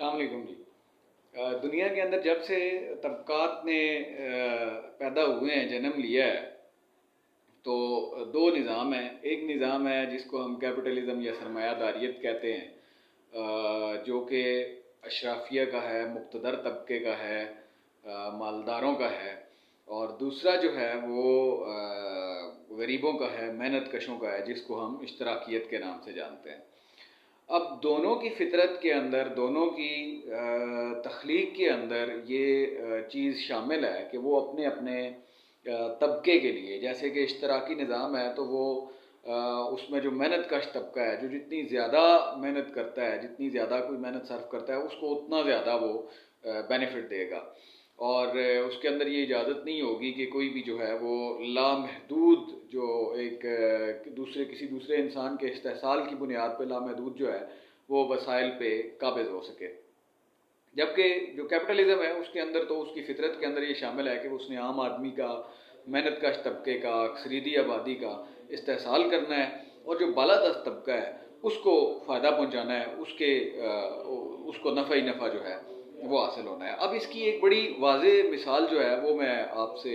السلام علیکم جی۔ دنیا کے اندر جب سے طبقات نے پیدا ہوئے ہیں، جنم لیا ہے، تو دو نظام ہیں۔ ایک نظام ہے جس کو ہم کیپٹلزم یا سرمایہ داریت کہتے ہیں، جو کہ اشرافیہ کا ہے، مقتدر طبقے کا ہے، مالداروں کا ہے۔ اور دوسرا جو ہے وہ غریبوں کا ہے، محنت کشوں کا ہے، جس کو ہم اشتراکیت کے نام سے جانتے ہیں۔ اب دونوں کی فطرت کے اندر، دونوں کی تخلیق کے اندر یہ چیز شامل ہے کہ وہ اپنے اپنے طبقے کے لیے، جیسے کہ اشتراکی نظام ہے تو وہ اس میں جو محنت کش طبقہ ہے، جو جتنی زیادہ محنت کرتا ہے، جتنی زیادہ کوئی محنت صرف کرتا ہے، اس کو اتنا زیادہ وہ بینیفٹ دے گا۔ اور اس کے اندر یہ اجازت نہیں ہوگی کہ کوئی بھی جو ہے وہ لامحدود، جو ایک کسی دوسرے انسان کے استحصال کی بنیاد پہ لامحدود جو ہے وہ وسائل پہ قابض ہو سکے۔ جبکہ جو کیپٹلزم ہے اس کے اندر تو اس کی فطرت کے اندر یہ شامل ہے کہ اس نے عام آدمی کا، محنت کش طبقے کا، اکثریتی آبادی کا استحصال کرنا ہے، اور جو بالادست طبقہ ہے اس کو فائدہ پہنچانا ہے، اس کو نفع ہی نفع جو ہے وہ حاصل ہونا ہے۔ اب اس کی ایک بڑی واضح مثال جو ہے وہ میں آپ سے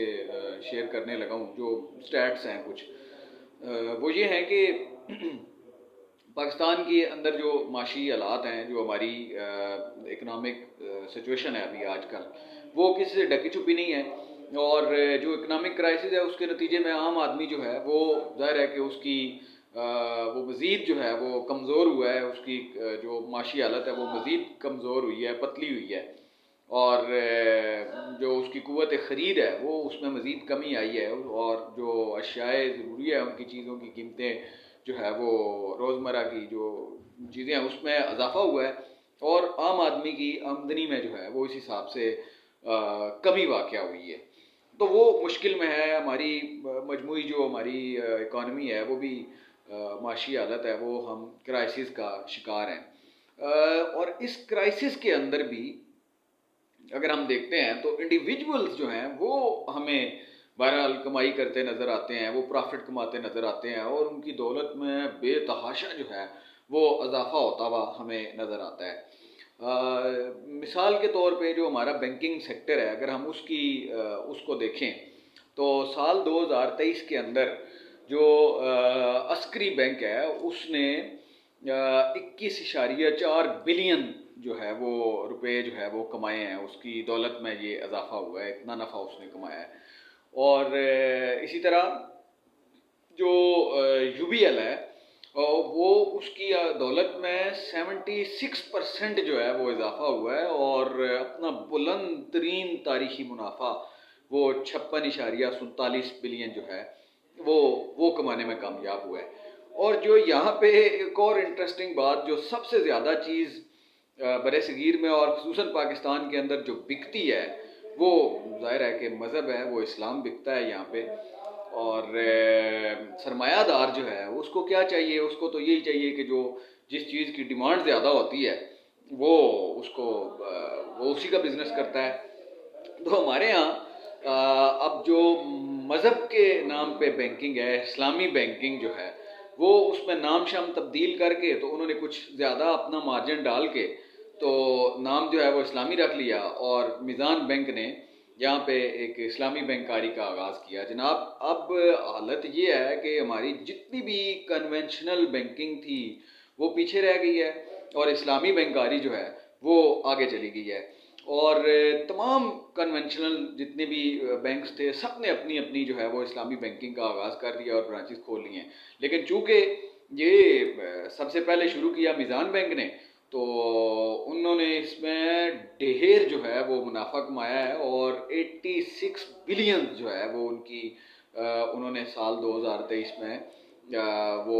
شیئر کرنے لگا ہوں۔ جو سٹیٹس ہیں کچھ، وہ یہ ہیں کہ پاکستان کے اندر جو معاشی حالات ہیں، جو ہماری اکنامک سچویشن ہے ابھی آج کل، وہ کسی سے ڈکی چھپی نہیں ہے۔ اور جو اکنامک کرائسس ہے اس کے نتیجے میں عام آدمی جو ہے وہ ظاہر ہے کہ اس کی وہ مزید جو ہے وہ کمزور ہوا ہے، اس کی جو معاشی حالت ہے وہ مزید کمزور ہوئی ہے، پتلی ہوئی ہے، اور جو اس کی قوت خرید ہے وہ اس میں مزید کمی آئی ہے، اور جو اشیاء ضروری ہے ان کی چیزوں کی قیمتیں جو ہے وہ روزمرہ کی جو چیزیں ہیں اس میں اضافہ ہوا ہے، اور عام آدمی کی آمدنی میں جو ہے وہ اس حساب سے کمی واقع ہوئی ہے۔ تو وہ مشکل میں ہے۔ ہماری مجموعی جو ہماری اکانومی ہے وہ بھی، معاشی حالت ہے وہ، ہم کرائسس کا شکار ہیں۔ اور اس کرائسس کے اندر بھی اگر ہم دیکھتے ہیں تو انڈیویجولز جو ہیں وہ ہمیں بہرحال کمائی کرتے نظر آتے ہیں، وہ پرافٹ کماتے نظر آتے ہیں، اور ان کی دولت میں بے تحاشا جو ہے وہ اضافہ ہوتا ہوا ہمیں نظر آتا ہے۔ مثال کے طور پہ جو ہمارا بینکنگ سیکٹر ہے، اگر ہم اس کو دیکھیں تو سال 2023 کے اندر جو عسکری بینک ہے اس نے 21.4 بلین جو ہے وہ روپے جو ہے وہ کمائے ہیں، اس کی دولت میں یہ اضافہ ہوا ہے، اتنا نفع اس نے کمایا ہے۔ اور اسی طرح جو یو بی ایل ہے وہ اس کی دولت میں 76% جو ہے وہ اضافہ ہوا ہے، اور اپنا بلند ترین تاریخی منافع وہ 56.47 بلین جو ہے وہ کمانے میں کامیاب ہوا ہے۔ اور جو یہاں پہ ایک اور انٹرسٹنگ بات، جو سب سے زیادہ چیز بر صغیر میں اور خصوصاً پاکستان کے اندر جو بکتی ہے، وہ ظاہر ہے کہ مذہب ہے، وہ اسلام بکتا ہے یہاں پہ۔ اور سرمایہ دار جو ہے اس کو کیا چاہیے؟ اس کو تو یہی چاہیے کہ جس چیز کی ڈیمانڈ زیادہ ہوتی ہے وہ اسی کا بزنس کرتا ہے۔ تو ہمارے ہاں اب جو مذہب کے نام پہ بینکنگ ہے، اسلامی بینکنگ جو ہے، وہ اس میں نام شام تبدیل کر کے، تو انہوں نے کچھ زیادہ اپنا مارجن ڈال کے تو نام جو ہے وہ اسلامی رکھ لیا، اور میزان بینک نے یہاں پہ ایک اسلامی بینکاری کا آغاز کیا۔ جناب اب حالت یہ ہے کہ ہماری جتنی بھی کنونشنل بینکنگ تھی وہ پیچھے رہ گئی ہے، اور اسلامی بینکاری جو ہے وہ آگے چلی گئی ہے۔ اور تمام کنونشنل جتنے بھی بینکس تھے، سب نے اپنی اپنی جو ہے وہ اسلامی بینکنگ کا آغاز کر دیا اور برانچز کھول لی ہیں۔ لیکن چونکہ یہ سب سے پہلے شروع کیا میزان بینک نے، تو انہوں نے اس میں ڈھیر جو ہے وہ منافع کمایا ہے، اور 86 بلین جو ہے وہ انہوں نے سال 2023 میں وہ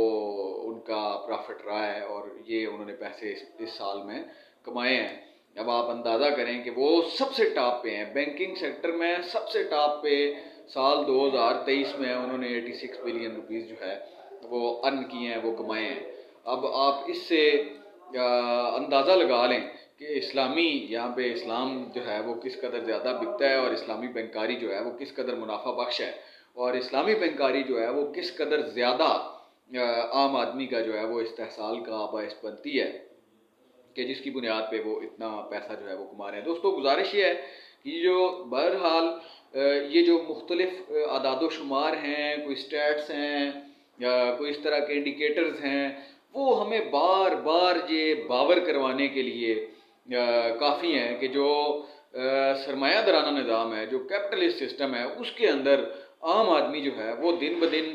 ان کا پرافٹ رہا ہے، اور یہ انہوں نے پیسے اس سال میں کمائے ہیں۔ اب آپ اندازہ کریں کہ وہ سب سے ٹاپ پہ ہیں بینکنگ سیکٹر میں، سب سے ٹاپ پہ سال 2023 میں انہوں نے 86 بلین روپیز جو ہے وہ ارن کیے ہیں، وہ کمائے ہیں۔ اب آپ اس سے اندازہ لگا لیں کہ یہاں پہ اسلام جو ہے وہ کس قدر زیادہ بکتا ہے، اور اسلامی بینکاری جو ہے وہ کس قدر منافع بخش ہے، اور اسلامی بینکاری جو ہے وہ کس قدر زیادہ عام آدمی کا جو ہے وہ استحصال کا باعث بنتی ہے۔ کہ جس کی بنیاد پہ وہ اتنا پیسہ جو ہے وہ کما رہے ہیں۔ دوستو گزارش یہ ہے کہ جو بہرحال یہ جو مختلف اعداد و شمار ہیں، کوئی سٹیٹس ہیں یا کوئی اس طرح کے انڈیکیٹرز ہیں، وہ ہمیں بار بار یہ باور کروانے کے لیے کافی ہیں کہ جو سرمایہ دارانہ نظام ہے، جو کیپٹلسٹ سسٹم ہے، اس کے اندر عام آدمی جو ہے وہ دن بدن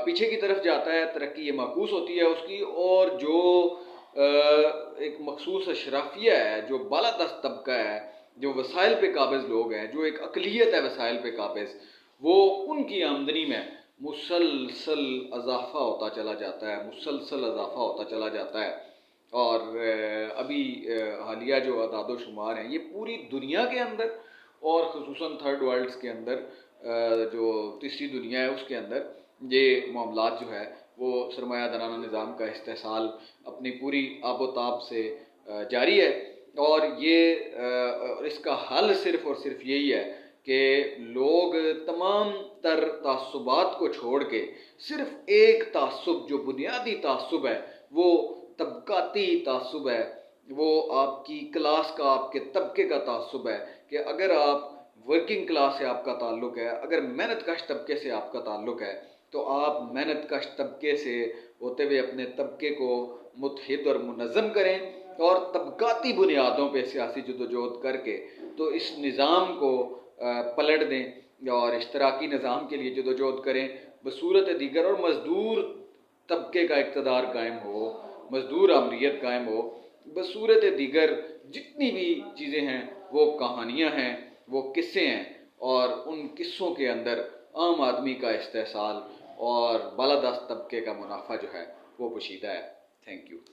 پیچھے کی طرف جاتا ہے، ترقی یہ معکوس ہوتی ہے اس کی، اور جو ایک مخصوص اشرافیہ ہے، جو بالادست طبقہ ہے، جو وسائل پہ قابض لوگ ہیں، جو ایک اقلیت ہے وسائل پہ قابض، وہ ان کی آمدنی میں مسلسل اضافہ ہوتا چلا جاتا ہے، مسلسل اضافہ ہوتا چلا جاتا ہے۔ اور ابھی حالیہ جو اعداد و شمار ہیں، یہ پوری دنیا کے اندر اور خصوصاً تھرڈ ورلڈز کے اندر، جو تیسری دنیا ہے اس کے اندر یہ معاملات جو ہے وہ سرمایہ دارانہ نظام کا استحصال اپنی پوری آب و تاب سے جاری ہے، اور یہ اس کا حل صرف اور صرف یہی ہے کہ لوگ تمام تر تعصبات کو چھوڑ کے صرف ایک تعصب، جو بنیادی تعصب ہے، وہ طبقاتی تعصب ہے، وہ آپ کی کلاس کا، آپ کے طبقے کا تعصب ہے، کہ اگر آپ ورکنگ کلاس سے آپ کا تعلق ہے، اگر محنت کش طبقے سے آپ کا تعلق ہے، تو آپ محنت کش طبقے سے ہوتے ہوئے اپنے طبقے کو متحد اور منظم کریں، اور طبقاتی بنیادوں پہ سیاسی جدوجہد کر کے تو اس نظام کو پلٹ دیں، اور اشتراکی نظام کے لیے جدوجہد کریں بصورت دیگر، اور مزدور طبقے کا اقتدار قائم ہو، مزدور آمریت قائم ہو۔ بصورت دیگر جتنی بھی چیزیں ہیں وہ کہانیاں ہیں، وہ قصے ہیں، اور ان قصوں کے اندر عام آدمی کا استحصال اور بالادست طبقے کا منافع جو ہے وہ پوشیدہ ہے۔ Thank you.